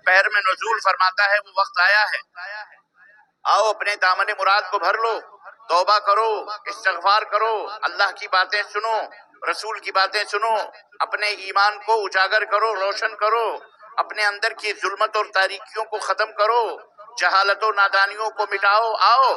پہر میں نزول فرماتا ہے وہ وقت آیا ہے، آؤ اپنے دامن مراد کو بھر لو، توبہ کرو، استغفار کرو، اللہ کی باتیں سنو، رسول کی باتیں سنو، اپنے ایمان کو اجاگر کرو، روشن کرو، اپنے اندر کی ظلمت اور تاریکیوں کو ختم کرو، جہالت و نادانیوں کو مٹاؤ، آؤ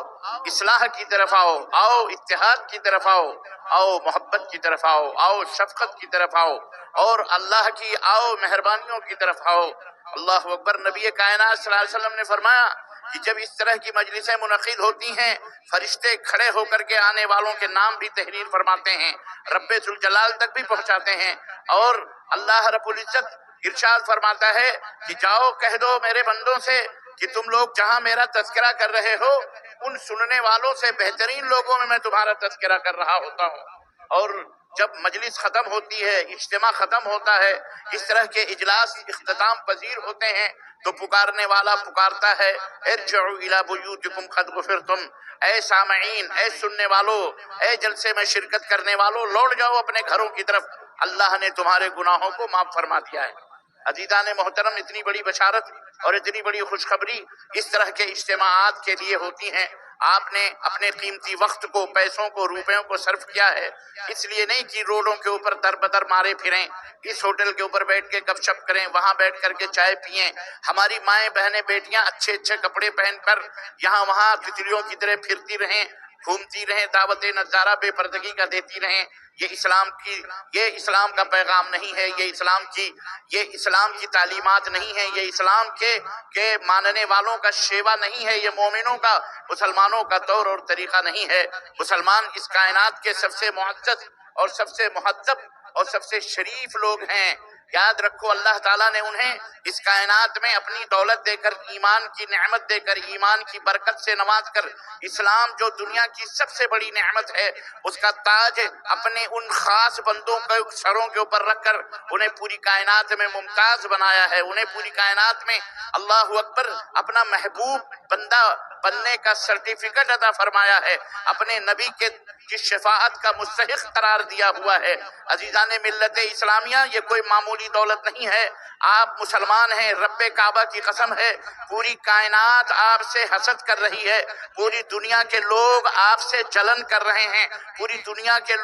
اصلاح کی طرف آؤ، آؤ اتحاد کی طرف آؤ، آؤ محبت کی طرف آؤ، آؤ شفقت کی طرف آؤ، اور اللہ کی آؤ مہربانیوں کی طرف آؤ۔ اللہ اکبر۔ نبی کائنات صلی اللہ علیہ وسلم نے فرمایا کہ جب اس طرح کی مجلسیں منعقد ہوتی ہیں، فرشتے کھڑے ہو کر کے آنے والوں کے نام بھی تحریر فرماتے ہیں، رب ذوالجلال تک بھی پہنچاتے ہیں، اور اللہ رب العزت ارشاد فرماتا ہے کہ جاؤ کہہ دو میرے بندوں سے کہ تم لوگ جہاں میرا تذکرہ کر رہے ہو ان سننے والوں سے بہترین لوگوں میں تمہارا تذکرہ کر رہا ہوتا ہوں۔ اور جب مجلس ختم ہوتی ہے، اجتماع ختم ہوتا ہے، اس طرح کے اجلاس اختتام پذیر ہوتے ہیں تو پکارنے والا پکارتا ہے ارجعوا الی بیوتکم قد غفرتم، اے سامعین، اے سننے والو، اے جلسے میں شرکت کرنے والو، لوٹ جاؤ اپنے گھروں کی طرف، اللہ نے تمہارے گناہوں کو معاف فرما دیا ہے۔ عزیزان محترم، اتنی بڑی بشارت اور اتنی بڑی خوشخبری اس طرح کے اجتماعات کے لیے ہوتی ہیں۔ آپ نے اپنے قیمتی وقت کو، پیسوں کو، روپیوں کو صرف کیا ہے، اس لیے نہیں کہ روڈوں کے اوپر در بدر مارے پھریں، اس ہوٹل کے اوپر بیٹھ کے گپ شپ کریں، وہاں بیٹھ کر کے چائے پئیں، ہماری مائیں بہنیں بیٹیاں اچھے اچھے کپڑے پہن کر یہاں وہاں تتلیوں کی طرح پھرتی رہیں، گھومتی رہیں، دعوت نظارہ بے پردگی کا دیتی رہیں۔ یہ اسلام کا پیغام نہیں ہے، یہ اسلام کی تعلیمات نہیں ہے، یہ اسلام کے ماننے والوں کا شیوا نہیں ہے، یہ مومنوں کا، مسلمانوں کا طور اور طریقہ نہیں ہے۔ مسلمان اس کائنات کے سب سے معزز اور سب سے مہذب اور سب سے شریف لوگ ہیں۔ یاد رکھو اللہ تعالیٰ نے انہیں اس کائنات میں اپنی دولت دے کر، ایمان کی نعمت دے کر، ایمان کی برکت سے نواز کر، اسلام جو دنیا کی سب سے بڑی نعمت ہے اس کا تاج اپنے ان خاص بندوں کے سروں کے اوپر رکھ کر انہیں پوری کائنات میں ممتاز بنایا ہے، انہیں پوری کائنات میں اللہ اکبر اپنا محبوب بندہ بننے کا سرٹیفکیٹ عطا فرمایا ہے، اپنے نبی کی شفاعت کا مستحق قرار دیا ہوا ہے۔ عزیزان ملت اسلامیہ، یہ کوئی معمولی دولت نہیں ہے۔ آپ مسلمان ہیں، رب کعبہ کی قسم ہے، پوری کائنات آپ سے حسد کر رہی ہے، پوری دنیا کے لوگ آپ سے جلن کر رہے ہیں، پوری دنیا کے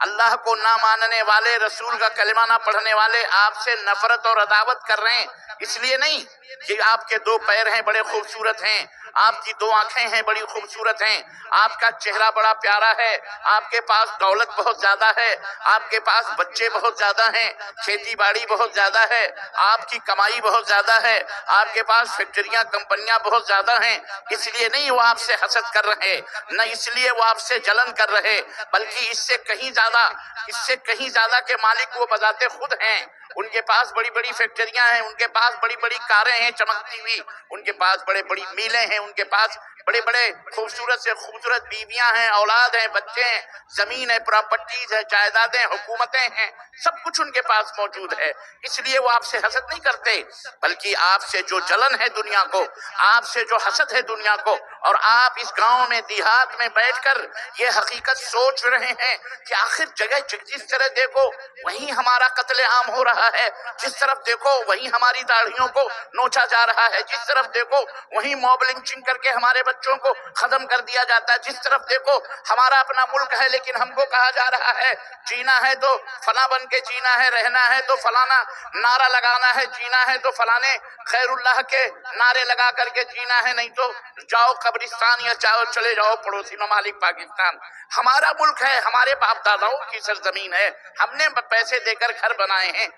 اللہ کو نہ ماننے والے، رسول کا کلمہ نہ پڑھنے والے آپ سے نفرت اور عداوت کر رہے ہیں، اس لیے نہیں کہ آپ کے دو پیر ہیں بڑے خوبصورت ہیں، آپ کی دو آنکھیں ہیں بڑی خوبصورت ہیں، آپ کا چہرہ بڑا پیارا ہے، آپ کے پاس دولت بہت زیادہ ہے، آپ کے پاس بچے بہت زیادہ ہیں، کھیتی باڑی بہت زیادہ ہے، آپ کی کمائی بہت زیادہ ہے، آپ کے پاس فیکٹریاں کمپنیاں بہت زیادہ ہیں، اس لیے نہیں وہ آپ سے حسد کر رہے، نہ اس لیے وہ آپ سے جلن کر رہے، بلکہ اس سے کہیں زیادہ کے مالک وہ بذات خود ہیں۔ ان کے پاس بڑی بڑی فیکٹریاں ہیں، ان کے پاس بڑی بڑی کاریں ہیں چمکتی ہوئی، ان کے پاس بڑے بڑی میلیں ہیں، ان کے پاس بڑے بڑے خوبصورت سے خوبصورت بیویاں ہیں، اولاد ہیں، بچے ہیں، زمین ہے، پراپرٹیز ہے، جائیدادیں، حکومتیں ہیں، سب کچھ ان کے پاس موجود ہے، اس لیے وہ آپ سے حسد نہیں کرتے، بلکہ آپ سے جو جلن ہے دنیا کو، آپ سے جو حسد ہے دنیا کو، اور آپ اس گاؤں میں دیہات میں بیٹھ کر یہ حقیقت سوچ رہے ہیں کہ آخر جگہ جس طرح دیکھو وہیں ہمارا قتل عام ہو رہا ہے، جس طرف دیکھو وہیں ہماری داڑھیوں کو نوچا جا رہا ہے، جس طرف دیکھو وہیں موب لنچنگ کر کے ہمارے بچوں کو ختم کر دیا جاتا ہے، جس طرف دیکھو ہمارا اپنا ملک ہے لیکن ہم کو کہا جا رہا ہے جینا ہے تو فلاں بن کے جینا ہے، رہنا ہے تو فلانا نعرہ لگانا ہے، جینا ہے تو فلانے خیر اللہ کے نعرے لگا کر کے جینا ہے، نہیں تو جاؤ قبرستان یا چلے جاؤ پڑوسی ممالک پاکستان۔ ہمارا ملک ہے، ہمارے باپ داداؤں کی سرزمین ہے، ہم نے پیسے دے کر گھر بنائے ہیں،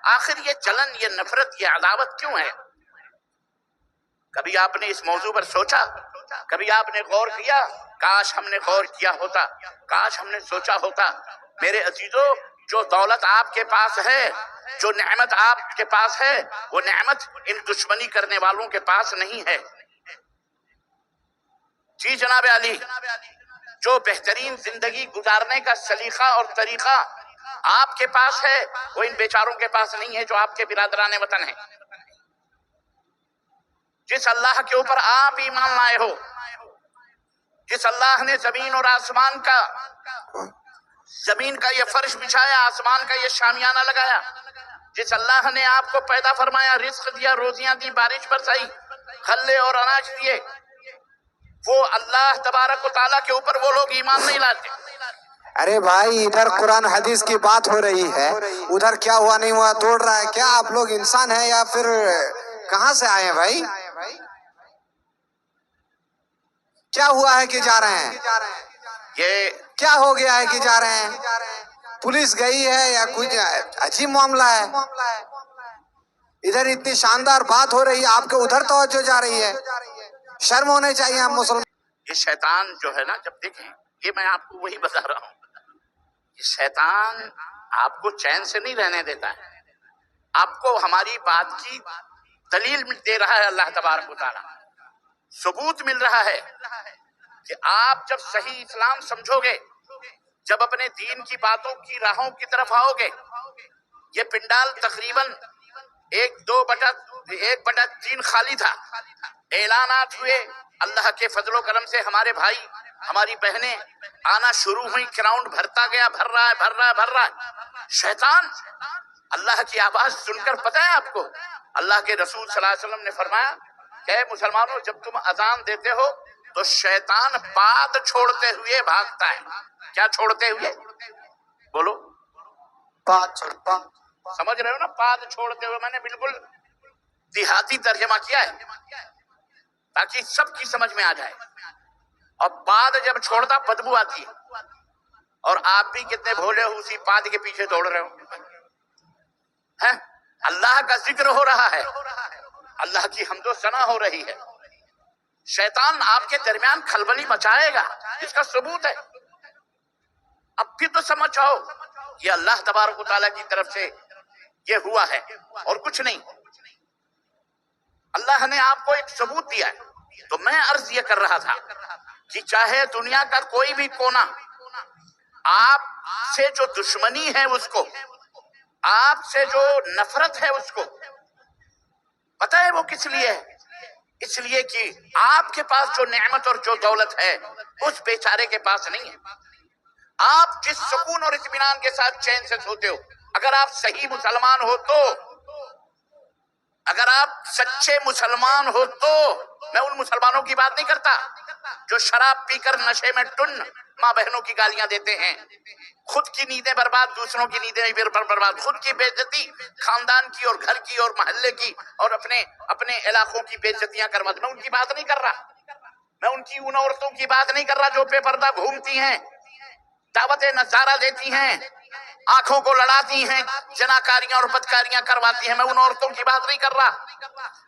آخر یہ جلن، یہ نفرت، یہ عداوت کیوں ہے؟ کبھی آپ نے اس موضوع پر سوچا؟ کبھی آپ نے غور کیا؟ کاش ہم نے غور کیا ہوتا، کاش ہم نے سوچا ہوتا۔ میرے عزیزو، جو دولت آپ کے پاس ہے، جو نعمت آپ کے پاس ہے، وہ نعمت ان دشمنی کرنے والوں کے پاس نہیں ہے۔ جی جناب علی، جو بہترین زندگی گزارنے کا سلیقہ اور طریقہ آپ کے پاس ہے وہ ان بیچاروں کے پاس نہیں ہے جو آپ کے برادران وطن ہیں۔ جس اللہ کے اوپر آپ ایمان لائے ہو، جس اللہ نے زمین اور آسمان کا، زمین کا یہ فرش بچھایا، آسمان کا یہ شامیانہ لگایا، جس اللہ نے آپ کو پیدا فرمایا، رزق دیا، روزیاں دی، بارش برسائی، غلے اور اناج دیے، وہ اللہ تبارک و تعالیٰ کے اوپر وہ لوگ ایمان نہیں لاتے۔ ارے بھائی ادھر قرآن حدیث کی بات ہو رہی ہے، ادھر کیا ہوا نہیں ہوا دوڑ رہا ہے۔ کیا آپ لوگ انسان ہیں یا پھر کہاں سے آئے ہیں بھائی؟ کیا ہوا ہے کہ جا رہے ہیں؟ یہ کیا ہو گیا ہے کہ جا رہے ہیں؟ پولیس گئی ہے یا کچھ عجیب معاملہ ہے؟ ادھر اتنی شاندار بات ہو رہی ہے، آپ کے ادھر توجہ جا رہی ہے۔ شرم ہونے چاہیے ہم مسلمان۔ یہ شیطان جو ہے نا، جب دیکھیں، یہ میں آپ کو وہی بتا رہا ہوں، یہ شیطان آپ کو چین سے نہیں رہنے دیتا ہے۔ آپ کو ہماری بات کی دلیل دے رہا ہے اللہ تبارک و تعالیٰ، ثبوت مل رہا ہے کہ آپ جب صحیح اسلام سمجھو گے، جب اپنے دین کی باتوں کی راہوں کی طرف آؤ گے، یہ پنڈال تقریباً 1/3 خالی تھا، اعلانات ہوئے، اللہ کے فضل و کرم سے ہمارے بھائی ہماری بہنیں آنا شروع ہوئی، گراؤنڈ بھرتا گیا، بھر رہا ہے۔ شیطان اللہ کی آواز سن کر، پتہ ہے آپ کو، اللہ کے رسول صلی اللہ علیہ وسلم نے فرمایا کہ اے مسلمانوں، جب تم اذان دیتے ہو تو شیطان پاد چھوڑتے ہوئے بھاگتا ہے۔ کیا چھوڑتے ہوئے؟ بولو، سمجھ رہے ہو نا؟ پاد چھوڑتے ہوئے، میں نے بالکل دیہاتی ترجمہ کیا ہے تاکہ سب کی سمجھ میں آ جائے۔ اور پاد جب چھوڑتا بدبو آتی ہے، اور آپ بھی کتنے بھولے ہو، اسی پاد کے پیچھے دوڑ رہے ہو۔ اللہ کا ذکر ہو رہا ہے، اللہ کی حمد و ثنا ہو رہی ہے، شیطان آپ کے درمیان کھلبلی مچائے گا، اس کا ثبوت ہے۔ اب بھی تو سمجھ آؤ، یہ اللہ تبارک و تعالیٰ کی طرف سے یہ ہوا ہے اور کچھ نہیں۔ اللہ نے آپ کو ایک ثبوت دیا ہے۔ تو میں عرض یہ کر رہا تھا کہ چاہے دنیا کا کوئی بھی کونا آپ سے جو دشمنی ہے اس کو، آپ سے جو نفرت ہے اس کو، پتہ ہے وہ کس لیے ہے؟ اس لیے کہ آپ کے پاس جو نعمت اور جو دولت ہے اس بیچارے کے پاس نہیں ہے۔ آپ جس سکون اور اطمینان کے ساتھ چین سے سوتے ہو، اگر آپ صحیح مسلمان ہو تو، اگر آپ سچے مسلمان ہو تو، میں ان مسلمانوں کی بات نہیں کرتا جو شراب پی کر نشے میں ٹن ماں بہنوں کی گالیاں دیتے ہیں، خود کی نیندیں برباد، دوسروں کی نیندیں برباد، خود کی بے عزتی، خاندان کی اور گھر کی اور محلے کی اور اپنے علاقوں کی بے عزتیاں کرواتے، میں ان کی بات نہیں کر رہا۔ میں ان عورتوں کی بات نہیں کر رہا جو بے پردہ گھومتی ہیں، دعوت نظارہ دیتی ہیں، آنکھوں کو لڑاتی ہیں، جناکاریاں اور بدکاریاں کرواتی ہیں۔ میں ان عورتوں کی بات نہیں کر رہا،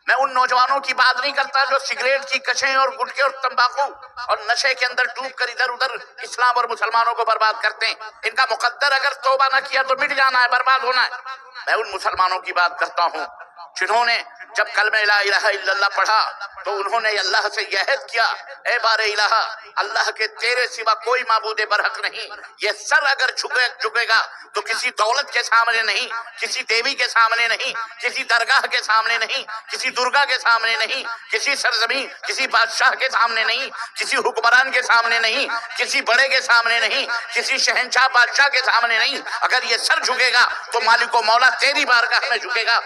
میں ان نوجوانوں کی بات نہیں کرتا جو سگریٹ کی کشیں اور گٹکے اور تمباکو اور نشے کے اندر ڈوب کر ادھر ادھر اسلام اور مسلمانوں کو برباد کرتے ہیں۔ ان کا مقدر اگر توبہ نہ کیا تو مٹ جانا ہے، برباد ہونا ہے۔ میں ان مسلمانوں کی بات کرتا ہوں جنہوں نے جب کلمہ لا الہ الا اللہ پڑھا تو انہوں نے اللہ سے یہ عہد کیا، اے بار الہ، اللہ کے تیرے سوا کوئی معبود برحق نہیں۔ یہ سر اگر جھکے گا تو کسی دولت کے سامنے نہیں، کسی دیوی کے سامنے نہیں، کسی درگاہ کے سامنے نہیں، کسی درگا کے سامنے نہیں، کسی سرزمین، کسی بادشاہ کے سامنے نہیں، کسی حکمران کے سامنے نہیں، کسی بڑے کے سامنے نہیں، کسی شہنشاہ بادشاہ کے سامنے نہیں۔ اگر یہ سر جھکے گا تو مالک و مولا تیری بارگاہ میں جھکے گا،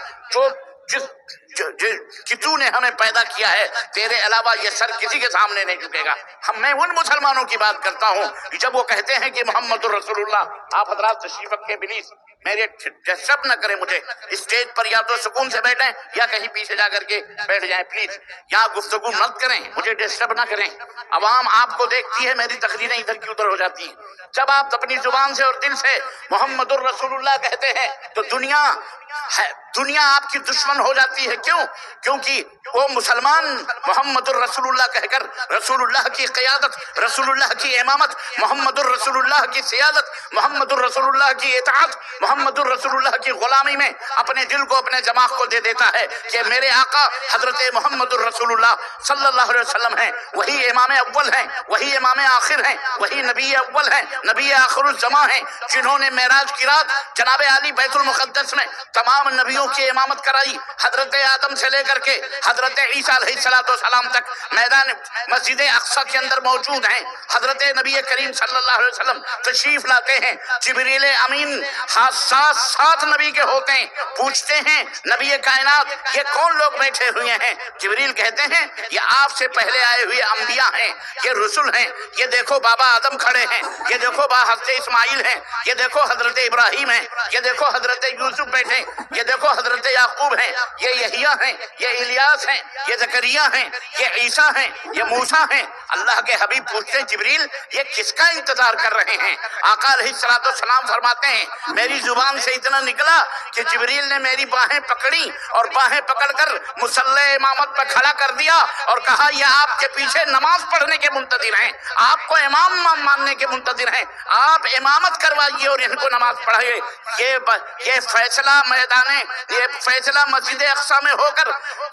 کہ تو نے ہمیں پیدا کیا ہے، تیرے علاوہ یہ سر کسی کے سامنے نہیں جھکے گا۔ میں ان مسلمانوں کی بات کرتا ہوں جب وہ کہتے ہیں کہ محمد الرسول اللہ، آپ حضرات تشریف رکھیں، پلیز میرے ڈسٹرب نہ کریں مجھے، اسٹیج پر یا تو سکون سے بیٹھیں یا کہیں پیچھے جا کر کے بیٹھ جائیں پلیز، یا گفتگو مت کریں، مجھے ڈسٹرب نہ کریں۔ عوام آپ کو دیکھتی ہے، میری تقریریں ادھر کی ادھر ہو جاتی ہیں۔ جب آپ اپنی زبان سے اور دل سے محمد الرسول اللہ کہتے ہیں تو دنیا آپ کی دشمن ہو جاتی ہے۔ کیوں؟ کیونکہ وہ مسلمان محمد الرسول اللہ کہہ کر رسول اللہ کی قیادت، رسول اللہ کی امامت، محمد الرسول اللہ کی سیادت، محمد الرسول اللہ کی اطاعت، محمد الرسول اللہ کی غلامی میں اپنے دل کو، اپنے دماغ کو دے دیتا ہے کہ میرے آقا حضرت محمد الرسول اللہ صلی اللہ علیہ وسلم ہیں، وہی امام اول ہیں، وہی امام آخر ہیں، وہی نبی اول ہیں، نبی آخر الزمان ہیں، جنہوں نے معراج کی رات جناب علی بیت المقدس میں تمام نبیوں کی امامت کرائی۔ حضرت حضرت آدم سے لے کر کے حضرت عیسیٰ علیہ السلام تک میدان مسجد اقصی کے اندر موجود ہیں۔ حضرت نبی کریم صلی اللہ علیہ وسلم تشریف لاتے ہیں، جبریل امین ساتھ نبی کے ہوتے ہیں، پوچھتے ہیں نبی کائنات یہ کون لوگ بیٹھے ہوئے ہیں؟ جبریل کہتے ہیں یہ آپ سے پہلے آئے ہوئے انبیاء ہیں، یہ رسول ہیں، یہ دیکھو بابا آدم کھڑے ہیں، یہ دیکھو حضرت اسماعیل ہیں، یہ دیکھو حضرت ابراہیم ہیں، یہ دیکھو حضرت یوسف بیٹھے، یہ دیکھو حضرت یعقوب ہیں، یہ یحییٰ ہیں، یہ الیاس ہیں، یہ زکریا ہیں، یہ عیسیٰ ہیں، یہ موسیٰ ہیں۔ اللہ کے حبیب پوچھتے ہیں جبریل یہ کس کا انتظار کر رہے ہیں؟ آقا علیہ السلام فرماتے ہیں میری زبان سے اتنا نکلا کہ جبریل نے میری باہیں پکڑی اور باہیں پکڑ کر مصلی امامت پر کھڑا کر دیا اور کہا یہ آپ کے پیچھے نماز پڑھنے کے منتظر ہیں، آپ کو امام ماننے کے منتظر ہیں، آپ امامت کروائیے اور ان کو نماز پڑھائیے۔ یہ فیصلہ یہ فیصلہ مسجد اقصی میں ہو کر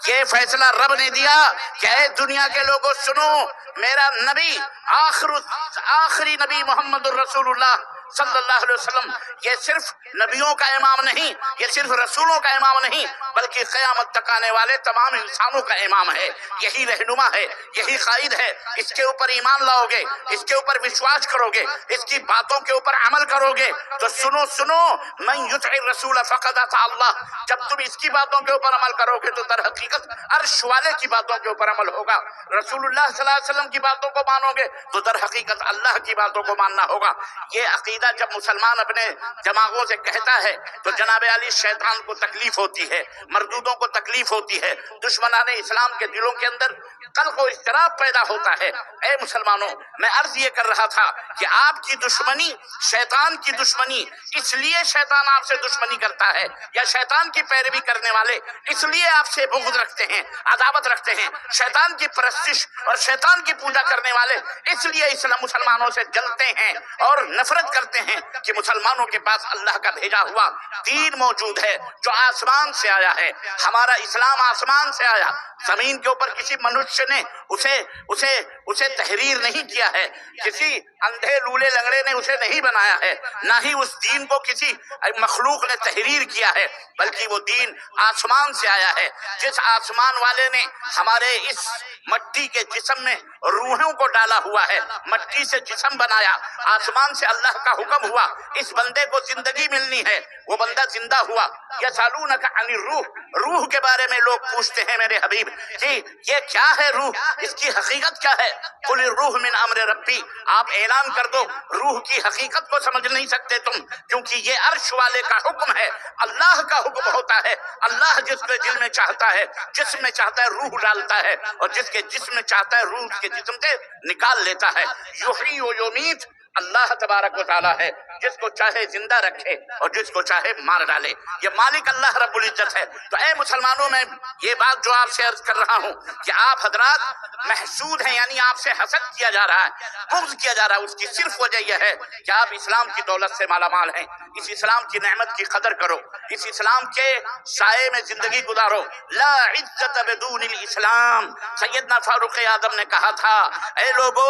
یہ فیصلہ رب نے دیا کہ اے دنیا کے لوگوں سنو، میرا نبی آخری نبی محمد الرسول اللہ صلی اللہ علیہ وسلم یہ صرف نبیوں کا امام نہیں، یہ صرف رسولوں کا امام نہیں، بلکہ قیامت تک آنے والے تمام انسانوں کا امام ہے، یہی رہنما ہے، یہی قائد ہے۔ اس کے اوپر ایمان لاؤ گے، اس کے اوپر وشواس کرو گے، اس کی باتوں کے اوپر عمل کرو گے تو سنو من یطع الرسول فقد اطاع اللہ، جب تم اس کی باتوں کے اوپر عمل کرو گے تو در حقیقت عرش والے کی باتوں کے اوپر عمل ہوگا۔ رسول اللہ صلی اللہ علیہ وسلم کی باتوں کو مانو گے تو در حقیقت اللہ کی باتوں کو ماننا ہوگا۔ یہ عقیدہ جب مسلمان اپنے دماغوں سے کہتا ہے تو جناب علی شیطان کو تکلیف ہوتی ہے، مردودوں کو تکلیف ہوتی ہے، دشمنان اسلام کے دلوں کے اندر قلق و اضطراب پیدا ہوتا ہے۔ اے مسلمانوں، میں عرض یہ کر رہا تھا کہ آپ کی دشمنی، شیطان کی دشمنی، اس لیے شیطان آپ سے دشمنی کرتا ہے، یا شیطان کی پیروی کرنے والے اس لیے آپ سے بغض رکھتے ہیں، عداوت رکھتے ہیں، شیطان کی پرستش اور شیطان کی پوجا کرنے والے اس لیے اسلام مسلمانوں سے جلتے ہیں اور نفرت کرتے ہیں کہ مسلمانوں کے پاس اللہ کا بھیجا ہوا دین موجود ہے جو آسمان سے آیا ہے۔ ہمارا اسلام آسمان سے آیا، زمین کے اوپر کسی منشیہ نے اسے تحریر نہیں کیا ہے، کسی اندھے لولے لنگڑے نے اسے نہیں بنایا ہے، نہ ہی اس دین کو کسی مخلوق نے تحریر کیا ہے، بلکہ وہ دین آسمان سے آیا ہے۔ جس آسمان والے نے ہمارے اس مٹی کے جسم میں روحوں کو ڈالا ہوا ہے، مٹی سے جسم بنایا، آسمان سے اللہ کا حکم ہوا اس بندے کو زندگی ملنی ہے، وہ بندہ زندہ ہوا۔ یسألونک عن الروح، روح کے بارے میں لوگ پوچھتے ہیں میرے حبیب کہ یہ کیا ہے روح، اس کی حقیقت کیا ہے؟ قل الروح من امر ربی، آپ اعلان کر دو روح کی حقیقت کو سمجھ نہیں سکتے تم، کیونکہ یہ عرش والے کا حکم ہے، اللہ کا حکم ہوتا ہے۔ اللہ جس کے دل میں چاہتا ہے، جسم میں چاہتا ہے روح ڈالتا ہے، اور جس کے جسم میں چاہتا ہے روح اس کے جسم سے نکال لیتا ہے۔ یحیی و یمیت اللہ تبارک و تعالیٰ ہے، جس کو چاہے زندہ رکھے اور جس کو چاہے مار ڈالے، یہ مالک اللہ رب العزت ہے۔ تو اے مسلمانوں، میں یہ بات جو آپ سے عرض کر رہا ہوں کہ آپ حضرات محسود ہیں، یعنی آپ سے حسد کیا جا رہا ہے، بغض کیا جا رہا ہے، اس کی صرف وجہ یہ ہے کہ آپ اسلام کی دولت سے مالا مال ہیں۔ اس اسلام کی نعمت کی قدر کرو، اس اسلام کے سائے میں زندگی گزارو۔ لا عزت بدون الاسلام، سیدنا فاروق اعظم نے کہا تھا اے لوگو،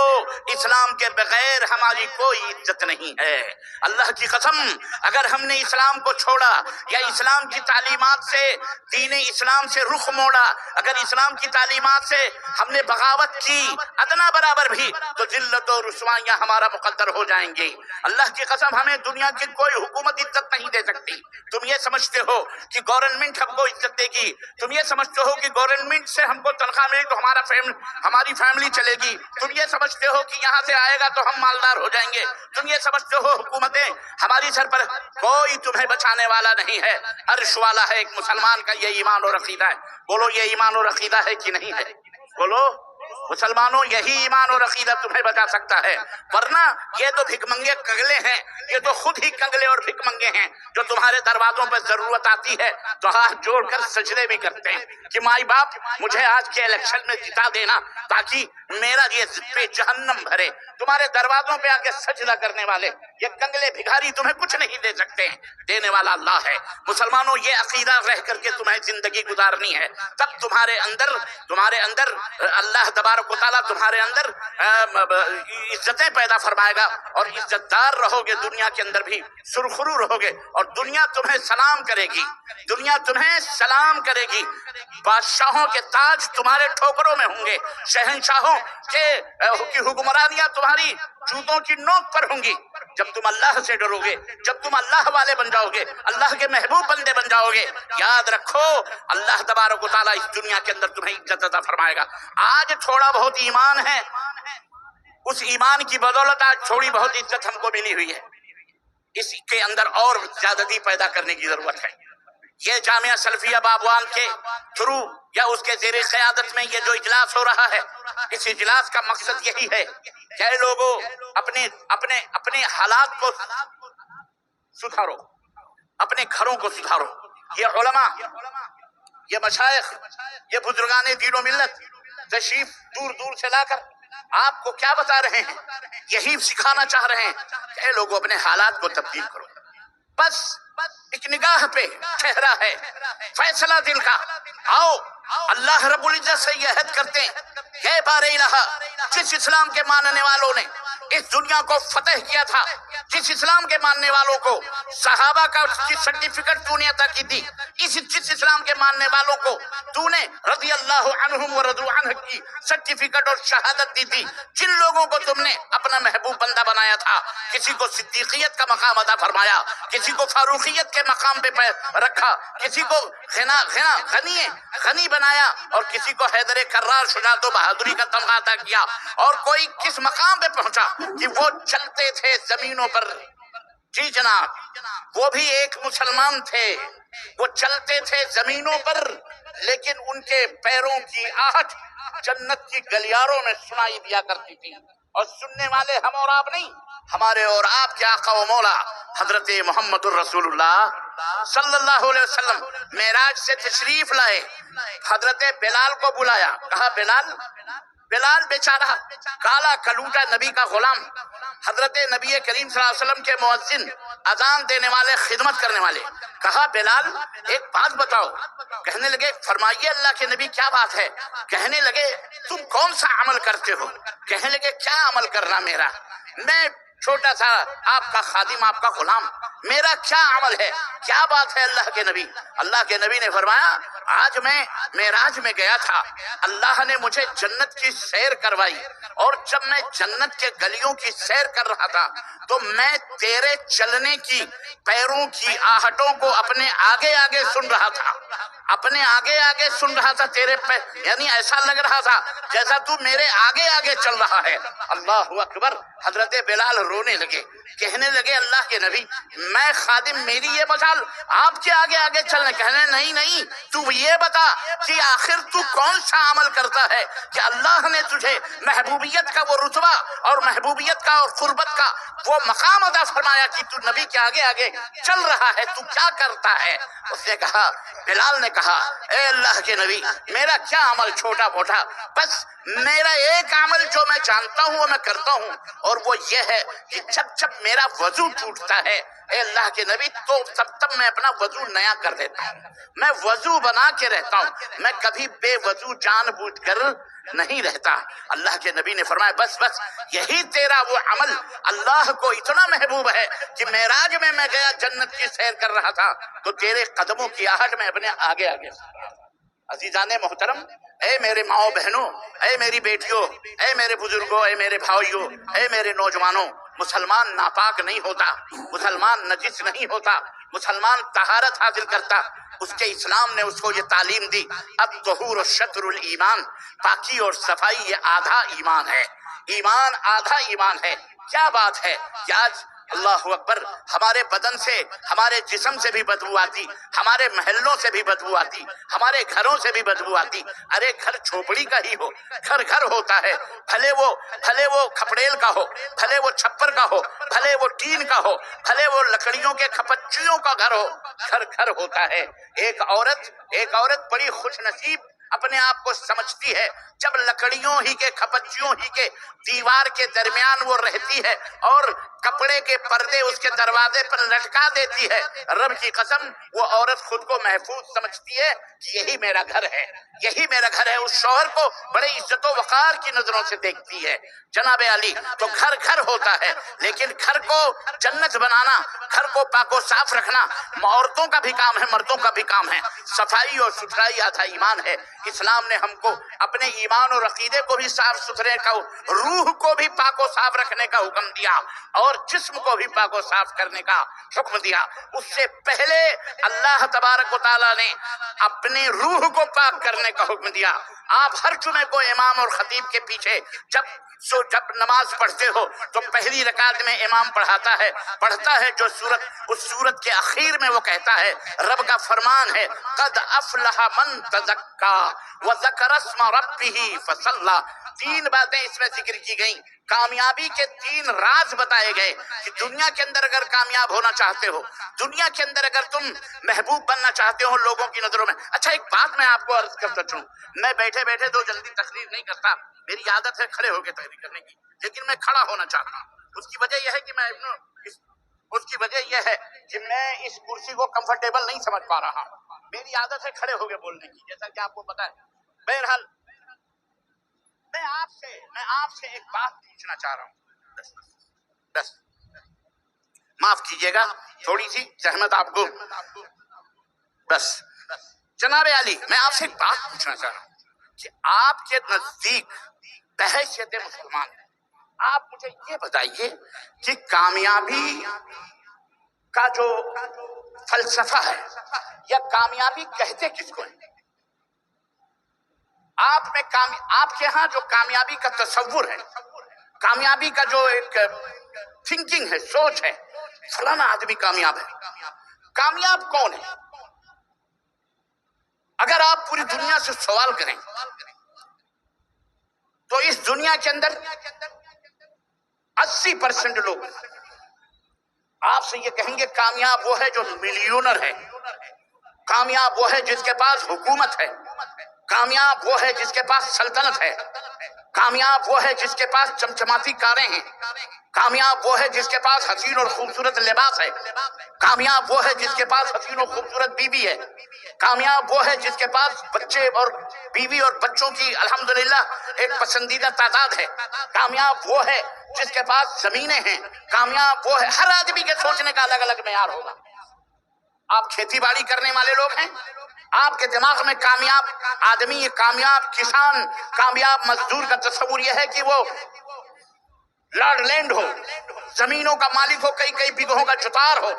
اسلام کے بغیر ہماری کوئی عزت نہیں ہے۔ اللہ کی قسم، اگر ہم نے اسلام کو چھوڑا یا اسلام کی تعلیمات سے، دین اسلام سے رخ موڑا، اگر اسلام کی تعلیمات سے ہم نے بغاوت کی ادنا برابر بھی، تو ذلت و رسوائیاں ہمارا مقدر ہو جائیں گی۔ اللہ کی قسم، ہمیں دنیا کی کوئی حکومت عزت نہیں دے سکتی۔ تم یہ سمجھتے ہو کہ گورنمنٹ ہم کو عزت دے گی، تم یہ سمجھتے ہو کہ گورنمنٹ سے ہم کو تنخواہ ملے تو ہماری فیملی چلے گی، تم یہ سمجھتے ہو کہ یہاں سے آئے گا تو ہم مالدار ہو جائیں گے، تم یہ سمجھتے ہو حکومتیں ہماری سر پر، کوئی تمہیں بچانے والا نہیں ہے، عرش والا ہے۔ ایک مسلمان کا یہ ایمان اور عقیدہ ہے، بولو یہ ایمان اور عقیدہ ہے کہ نہیں ہے؟ بولو مسلمانوں، یہی ایمان اور عقیدہ تمہیں بچا سکتا ہے، ورنہ یہ تو بھک منگے کنگلے ہیں، یہ تو خود ہی کنگلے اور بھک منگے ہیں جو تمہارے دروازوں پر ضرورت آتی ہے تو ہاتھ جوڑ کر سجدے بھی کرتے ہیں کہ مائی باپ مجھے آج کے الیکشن میں جتا دینا تاکہ میرا یہ پہ جہنم بھرے۔ تمہارے دروازوں پہ آ کے سجدہ کرنے والے یہ کنگلے بھکاری تمہیں کچھ نہیں دے سکتے ہیں، دینے والا اللہ ہے۔ مسلمانوں، یہ عقیدہ رہ کر کے تمہیں زندگی گزارنی ہے، تب تمہارے اندر اللہ تبارک تبارک و تعالیٰ تمہارے اندر عزتیں پیدا فرمائے گا اور عزت دار رہو گے، دنیا کے اندر بھی سرخرو رہو گے اور دنیا تمہیں سلام کرے گی، دنیا تمہیں سلام کرے گی۔ بادشاہوں کے تاج تمہارے ٹھوکروں میں ہوں گے، شہنشاہوں کی حکمرانیاں تمہاری جوتوں کی نوک پر ہوں گی۔ جب تم اللہ سے ڈرو گے، جب تم اللہ والے بن جاؤ گے، اللہ کے محبوب بندے بن جاؤ گے، یاد رکھو اللہ تبارک و تعالیٰ اس دنیا کے اندر تمہیں عزت عطا فرمائے گا۔ آج تھوڑا بہت ایمان ہے، اس ایمان کی بدولت آج تھوڑی بہت عزت ہم کو ملی ہوئی ہے، اس کے اندر اور زیادتی پیدا کرنے کی ضرورت ہے۔ یہ جامعہ سلفیہ بابوان کے تھرو یا اس کے زیر قیادت میں یہ جو اجلاس ہو رہا ہے، اس اجلاس کا مقصد یہی ہے کہ اے لوگوں اپنے حالات کو سدھارو، اپنے گھروں کو سدھارو۔ یہ علماء، یہ مشائخ، یہ بزرگان دین و ملت تشریف دور دور سے لا کر آپ کو کیا بتا رہے ہیں؟ یہی سکھانا چاہ رہے ہیں کہ اے لوگوں اپنے حالات کو تبدیل کرو۔ بس ایک نگاہ پہ ٹھہرا ہے فیصلہ دل کا۔ آؤ اللہ رب العزت سے یہ عہد کرتے ہیں کہ بار الہ، جس اسلام کے ماننے والوں نے اس دنیا کو فتح کیا تھا، جس اسلام کے ماننے والوں کو صحابہ کا سرٹیفکیٹ تو نے عطا کی تھی، جس اسلام کے ماننے والوں کو تو نے رضی اللہ عنہم ورضوا عنہ کی سرٹیفکیٹ اور شہادت دی تھی، جن لوگوں کو تم نے اپنا محبوب بندہ بنایا تھا، کسی کو صدیقیت کا مقام عطا فرمایا، کسی کو فاروقیت کے مقام پہ رکھا، کسی کو غنی بنایا اور کسی کو حیدر کرار شجاعت و بہادری کا تمغہ عطا کیا، اور کوئی کس مقام پہ پہنچا کہ وہ چلتے تھے زمینوں پر۔ جی جناب، وہ بھی ایک مسلمان تھے، وہ چلتے تھے زمینوں پر، لیکن ان کے پیروں کی آہٹ جنت کی گلیاروں میں سنائی دیا کرتی تھی، اور سننے والے ہم اور آپ نہیں، ہمارے اور آپ کے آقا و مولا حضرت محمد الرسول اللہ صلی اللہ علیہ وسلم معراج سے تشریف لائے، حضرت بلال کو بلایا، کہا بلال بیچارہ کالا کلوٹا نبی کا غلام، حضرت نبی کریم صلی اللہ علیہ وسلم کے مؤذن، اذان دینے والے، خدمت کرنے والے، کہا بلال ایک بات بتاؤ۔ کہنے لگے فرمائیے اللہ کے نبی کیا بات ہے؟ کہنے لگے تم کون سا عمل کرتے ہو؟ کہنے لگے کیا عمل کرنا میرا، میں چھوٹا سا آپ کا خادم، آپ کا غلام، میرا کیا عمل ہے، کیا بات ہے اللہ کے نبی؟ اللہ کے نبی نے فرمایا آج میں معراج میں گیا تھا، اللہ نے مجھے جنت کی سیر کروائی، اور جب میں جنت کے گلیوں کی سیر کر رہا تھا تو میں تیرے چلنے کی پیروں کی آہٹوں کو اپنے آگے آگے سن رہا تھا، اپنے آگے آگے سن رہا تھا تیرے یعنی ایسا لگ رہا تھا جیسا تو میرے آگے آگے چل رہا ہے۔ اللہ اکبر۔ حضرت بلال رونے لگے، کہنے لگے اللہ کے نبی میں خادم، میری یہ مجال آپ کے آگے آگے چلنے؟ کہنے نہیں تو یہ بتا کہ آخر تو کون سا عمل کرتا ہے کہ اللہ نے تجھے محبوبیت کا وہ رتبہ اور محبوبیت کا اور قربت کا وہ مقام عطا فرمایا کہ تو نبی کے آگے آگے چل رہا ہے، تو کیا کرتا ہے؟ اس نے کہا، بلال نے کہا اے اللہ کے نبی میرا کیا عمل چھوٹا موٹا، بس میرا ایک عمل جو میں جانتا ہوں وہ میں کرتا ہوں، اور وہ یہ ہے کہ جب میرا وضو ٹوٹتا ہے اے اللہ کے نبی تو تب میں اپنا وضو نیا کر دیتا ہوں، میں وضو بنا کے رہتا ہوں، میں کبھی بے وضو جان بوجھ کر نہیں رہتا۔ اللہ کے نبی نے فرمایا بس یہی تیرا وہ عمل اللہ کو اتنا محبوب ہے کہ معراج میں گیا جنت کی سیر کر رہا تھا تو تیرے قدموں کی آہٹ میں اپنے آگے آگے۔ عزیزان محترم، اے میرے ماؤں بہنوں، اے میری بیٹیوں، اے میرے بزرگوں، اے میرے بھائیوں، اے میرے نوجوانوں، مسلمان ناپاک نہیں ہوتا، مسلمان نجس نہیں ہوتا، مسلمان طہارت حاصل کرتا۔ اس کے اسلام نے اس کو یہ تعلیم دی، الطہور شطر الایمان، پاکی اور صفائی یہ آدھا ایمان ہے، ایمان آدھا ایمان ہے۔ کیا بات ہے کہ آج اللہ اکبر ہمارے بدن سے، ہمارے جسم سے بھی بدبو آتی، ہمارے محلوں سے بھی بدبو آتی، ہمارے گھروں سے بھی بدبو آتی۔ ارے گھر جھوپڑی کا ہی ہو، گھر ہوتا ہے، بھلے وہ کھپڑیل کا ہو، بھلے وہ چھپر کا ہو، بھلے وہ ٹین کا ہو، بھلے وہ لکڑیوں کے کھپچیوں کا گھر ہو، گھر ہوتا ہے۔ ایک عورت بڑی خوش نصیب اپنے آپ کو سمجھتی ہے جب لکڑیوں ہی کے کھپچیوں ہی کے دیوار کے درمیان وہ رہتی ہے اور کپڑے کے پردے اس کے دروازے پر لٹکا دیتی ہے، رب کی قسم وہ عورت خود کو محفوظ سمجھتی ہے کہ یہی میرا گھر ہے، یہی میرا گھر ہے، اس شوہر کو بڑے عزت و وقار کی نظروں سے دیکھتی ہے۔ جناب علی، تو گھر گھر ہوتا ہے، لیکن گھر کو جنت بنانا، گھر کو پاک و صاف رکھنا عورتوں کا بھی کام ہے، مردوں کا بھی کام ہے۔ صفائی اور ستھرائی آدھا ایمان ہے۔ اسلام نے ہم کو اپنے ایمان اور عقیدے کو بھی صاف ستھرے کا، روح کو بھی پاک و صاف رکھنے کا حکم دیا، اور جسم کو بھی پاک و صاف کرنے کا حکم دیا۔ اس سے پہلے اللہ تبارک و تعالیٰ نے اپنی روح کو پاک کرنے کا حکم دیا۔ آپ ہر جمعے کو امام اور خطیب کے پیچھے جب نماز پڑھتے ہو تو پہلی رکعت میں امام پڑھتا ہے جو سورت، اس سورت کے اخیر میں وہ کہتا ہے، رب کا فرمان ہے، قد افلح من تزکا وذکر اسم ربہ فصلی۔ تین باتیں اس میں ذکر کی گئیں، کامیابی کے تین راز بتائے گئے کہ دنیا کے اندر اگر کامیاب ہونا چاہتے ہو، دنیا کے اندر اگر تم محبوب بننا چاہتے ہو لوگوں کی نظروں میں۔ اچھا ایک بات میں آپ کو عرض کرتا چلوں، میں بیٹھے بیٹھے تو جلدی تقریر نہیں کرتا، میری عادت ہے کھڑے ہو کے تقریر کرنے کی، لیکن میں کھڑا ہونا چاہتا ہوں۔ اس کی وجہ یہ ہے کہ میں اس کرسی کو کمفرٹیبل نہیں سمجھ پا رہا ہوں، میری عادت ہے کھڑے ہو کے بولنے کی، جیسا کہ آپ کو پتا ہے۔ بہرحال میں آپ سے ایک بات پوچھنا چاہ رہا ہوں، بس معاف کیجئے گا تھوڑی سی زحمت آپ کو، بس جناب علی میں آپ سے ایک بات پوچھنا چاہ رہا ہوں کہ آپ کے نزدیک بحیثیت مسلمان آپ مجھے یہ بتائیے کہ کامیابی کا جو فلسفہ ہے یا کامیابی کہتے کس کو ہیں؟ آپ کے ہاں جو کامیابی کا تصور ہے، کامیابی کا جو ایک تھنکنگ ہے، سوچ ہے، فلانا آدمی کامیاب ہے، کامیاب کون ہے؟ اگر آپ پوری دنیا سے سوال کریں تو اس دنیا کے اندر 80% لوگ آپ سے یہ کہیں گے کامیاب وہ ہے جو ملینر ہے، کامیاب وہ ہے جس کے پاس حکومت ہے، کامیاب وہ ہے جس کے پاس سلطنت ہے، کامیاب وہ ہے جس کے پاس چمچماتی کاریں ہیں، کامیاب وہ ہے جس کے پاس حسین اور خوبصورت لباس ہے، کامیاب وہ ہے جس کے پاس حسین اور خوبصورت بیوی ہے، کامیاب وہ ہے جس کے پاس بچے اور بیوی اور بچوں کی الحمدللہ ایک پسندیدہ تعداد ہے، کامیاب وہ ہے جس کے پاس زمینیں ہیں، کامیاب وہ ہے۔ ہر آدمی کے سوچنے کا الگ الگ معیار ہوگا۔ آپ کھیتی باڑی کرنے والے لوگ ہیں، آپ کے دماغ میں کامیاب آدمی، کامیاب کسان، کامیاب مزدور کا تصور یہ ہے کہ وہ لارڈ لینڈ ہو، زمینوں کا مالک ہو، کئی کئی بیگھوں کا جتار ہو،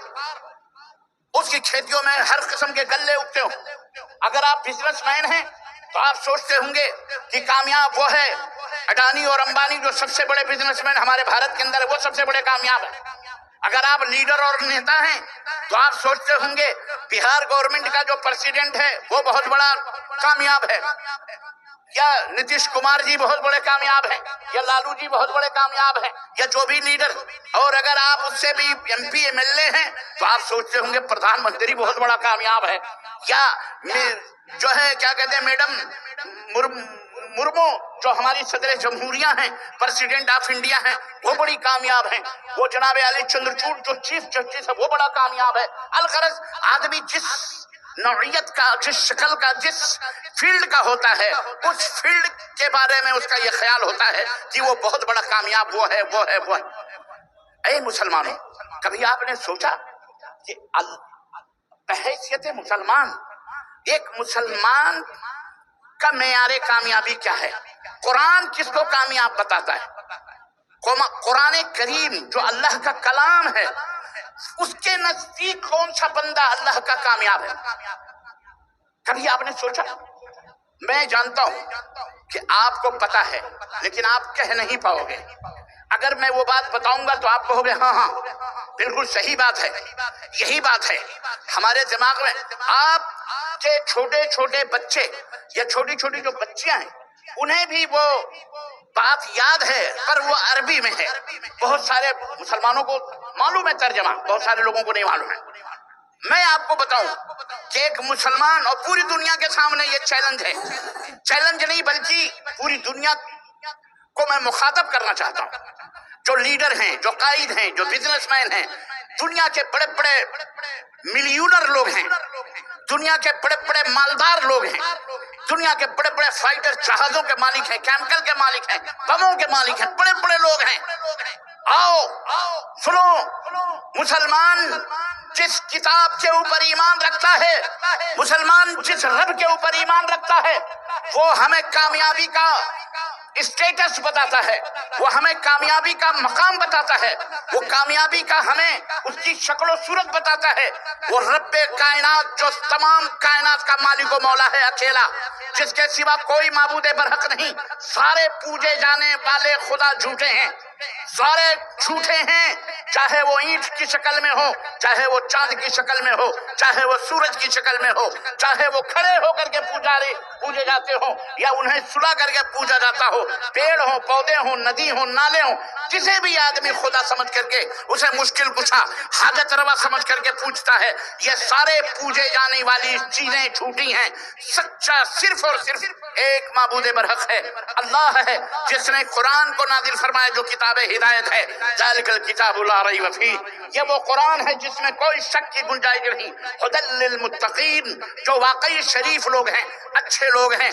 اس کی کھیتیوں میں ہر قسم کے غلے اگتے ہوں۔ اگر آپ بزنس مین ہیں تو آپ سوچتے ہوں گے کہ کامیاب وہ ہے اڈانی اور امبانی جو سب سے بڑے بزنس مین ہمارے بھارت کے اندر ہے، وہ سب سے بڑے کامیاب ہیں۔ اگر آپ لیڈر اور نیتا ہیں تو آپ سوچتے ہوں گے بہار گورنمنٹ کا جو پریزیڈنٹ ہے وہ بہت بڑا کامیاب ہے، یا نتیش کمار جی بہت بڑے کامیاب ہیں، یا لالو جی بہت بڑے کامیاب ہیں، یا جو بھی لیڈر۔ اور اگر آپ اس سے بھی M P M L A ہیں تو آپ سوچتے ہوں گے پردھان منتری بہت بڑا کامیاب ہے، یا جو ہے کیا کہتے ہیں میڈم مرمو جو ہماری صدر جمہوریہ ہیں، پریزیڈنٹ آف انڈیا ہیں، وہ بڑی کامیاب ہیں، وہ جناب علی چندرچوڑ جو چیف جسٹس ہے وہ بڑا کامیاب ہے۔ الغرض آدمی جس نوعیت کا، جس شکل کا، جس فیلڈ کا ہوتا ہے، اس فیلڈ کے بارے میں اس کا یہ خیال ہوتا ہے کہ وہ بہت بڑا کامیاب وہ ہے۔ اے مسلمانوں، کبھی آپ نے سوچا کہ بحیثیت مسلمان، ایک مسلمان کا معیار کامیابی کیا ہے؟ قرآن کس کو کامیاب بتاتا ہے؟ قرآن کریم جو اللہ کا کلام ہے، اس کے نزدیک کون سا بندہ اللہ کا کامیاب ہے؟ کبھی آپ نے سوچا؟ میں جانتا ہوں کہ آپ کو پتا ہے لیکن آپ کہہ نہیں پاؤ گے۔ اگر میں وہ بات بتاؤں گا تو آپ کہو گے ہاں بالکل صحیح بات ہے، یہی بات ہے ہمارے دماغ میں۔ آپ کے چھوٹے چھوٹے بچے یا چھوٹی چھوٹی جو بچیاں ہیں انہیں بھی وہ بات یاد ہے، پر وہ عربی میں ہے۔ بہت سارے مسلمانوں کو معلوم ہے ترجمہ، بہت سارے لوگوں کو نہیں معلوم ہے۔ میں آپ کو بتاؤں کہ ایک مسلمان، اور پوری دنیا کے سامنے یہ چیلنج ہے، چیلنج نہیں بلکہ پوری دنیا کو میں مخاطب کرنا چاہتا ہوں۔ جو لیڈر ہیں، جو قائد ہیں، جو بزنس مین ہیں، دنیا کے بڑے بڑے ملیونر لوگ ہیں، دنیا کے بڑے بڑے مالدار لوگ ہیں، دنیا کے بڑے بڑے فائٹر جہازوں کے مالک ہیں، کیمیکل کے مالک ہیں، بموں کے مالک ہیں، بڑے بڑے لوگ ہیں۔ آؤ سنو، مسلمان جس کتاب کے اوپر ایمان رکھتا ہے، مسلمان جس رب کے اوپر ایمان رکھتا ہے، وہ ہمیں کامیابی کا اسٹیٹس بتاتا ہے، وہ ہمیں کامیابی کا مقام بتاتا ہے، وہ کامیابی کا ہمیں اس کی شکل و صورت بتاتا ہے۔ وہ رب کائنات جو تمام کائنات کا مالک و مولا ہے، اکیلا، جس کے سوا کوئی معبود برحق نہیں، سارے پوجے جانے والے خدا جھوٹے ہیں، سارے جھوٹے ہیں، چاہے وہ اینٹ کی شکل میں ہو، چاہے وہ چاند کی شکل میں ہو، چاہے وہ سورج کی شکل میں ہو، چاہے وہ کھڑے ہو کر کے پوجے جاتے ہوں یا انہیں سلا کر کے پوجا جاتا ہو، پیڑ ہوں، پودے ہوں، ندی ہوں، نالے ہوں، کسی بھی آدمی خدا سمجھ کر کے اسے مشکل کشا، حاجت روا سمجھ کر کے پوچھتا ہے۔ یہ سارے پوجے جانے والی چیزیں جھوٹی ہیں، سچا صرف اور صرف ایک معبود برحق ہے، اللہ ہے، جس نے قرآن کو نازل فرمایا جو کتاب ہدایت ہے۔ ذالک الکتاب لا ریب فیہ، یہ وہ قرآن ہے جس میں کوئی شک کی گنجائش نہیں۔ ھدی للمتقین، جو واقعی شریف لوگ ہیں، اچھے لوگ ہیں،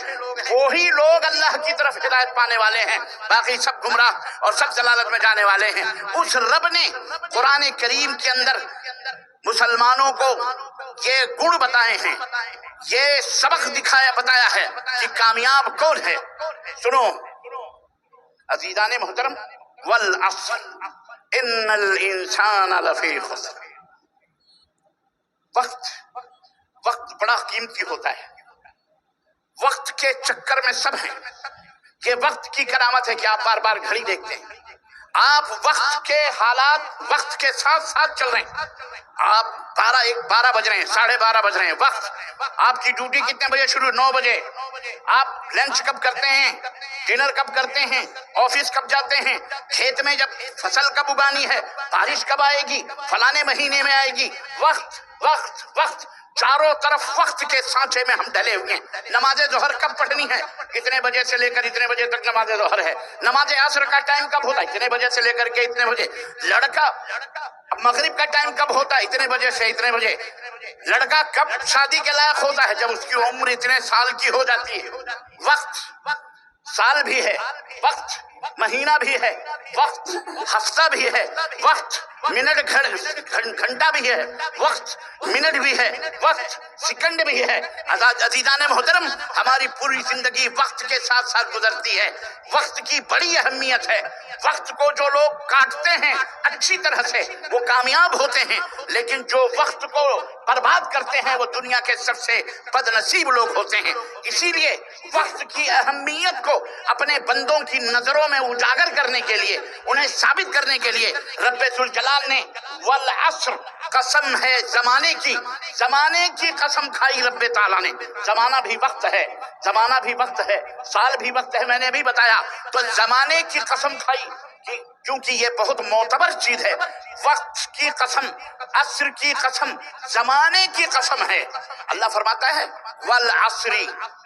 وہی لوگ اللہ کی طرف ہدایت پانے والے ہیں، باقی سب گمراہ اور سب ضلالت میں جانے والے ہیں۔ اس رب نے قرآن کریم کے اندر مسلمانوں کو یہ گن بتائے ہیں، یہ سبق بتایا ہے کہ کامیاب کون ہے۔ سنو عزیزان محترم، والعصر ان الانسان لفی خسر، وقت بڑا قیمتی ہوتا ہے، وقت کے چکر میں سب ہیں۔ یہ وقت کی کرامت ہے کہ آپ بار بار گھڑی دیکھتے ہیں، آپ وقت کے حالات وقت کے ساتھ ساتھ چل رہے ہیں۔ آپ 12 بج رہے ہیں، 12:30 بج رہے ہیں، وقت آپ کی ڈیوٹی کتنے بجے شروع؟ 9 بجے۔ آپ لنچ کب کرتے ہیں؟ ڈنر کب کرتے ہیں؟ آفس کب جاتے ہیں؟ کھیت میں جب فصل کب اگانی ہے؟ بارش کب آئے گی؟ فلانے مہینے میں آئے گی۔ وقت وقت وقت، چاروں طرف وقت کے سانچے میں ہم ڈلے ہوئے ہیں۔ نماز ظہر کب پڑھنی ہے؟ اتنے بجے سے لے کر اتنے بجے تک نماز ظہر ہے۔ نماز عصر کا ٹائم کب ہوتا ہے؟ اتنے بجے سے لے کر کے اتنے بجے۔ لڑکا مغرب کا ٹائم کب ہوتا ہے؟ اتنے بجے سے اتنے بجے۔ لڑکا کب شادی کے لائق ہوتا ہے؟ جب اس کی عمر اتنے سال کی ہو جاتی ہے۔ وقت سال بھی ہے، وقت مہینہ بھی ہے، وقت ہفتہ بھی ہے، وقت منٹ گھنٹہ بھی ہے، وقت منٹ بھی ہے، وقت سیکنڈ بھی ہے۔ عزیزان محترم، ہماری پوری زندگی وقت کے ساتھ ساتھ گزرتی ہے۔ وقت کی بڑی اہمیت ہے۔ وقت کو جو لوگ کاٹتے ہیں اچھی طرح سے وہ کامیاب ہوتے ہیں، لیکن جو وقت کو برباد کرتے ہیں وہ دنیا کے سب سے بد نصیب لوگ ہوتے ہیں۔ اسی لیے وقت کی اہمیت کو اپنے بندوں کی نظروں میں اجاگر کرنے کے لیے، انہیں ثابت کرنے کے لیے رب ذوالجلال نے والعصر، قسم ہے زمانے کی قسم کھائی رب تعالیٰ نے۔ زمانہ بھی وقت ہے، زمانہ بھی وقت ہے، سال بھی وقت ہے، میں نے بھی بتایا۔ تو زمانے کی قسم کھائی کیونکہ یہ بہت معتبر چیز ہے۔ وقت کی قسم، عصر کی قسم، زمانے کی قسم ہے۔ اللہ فرماتا ہے والعصر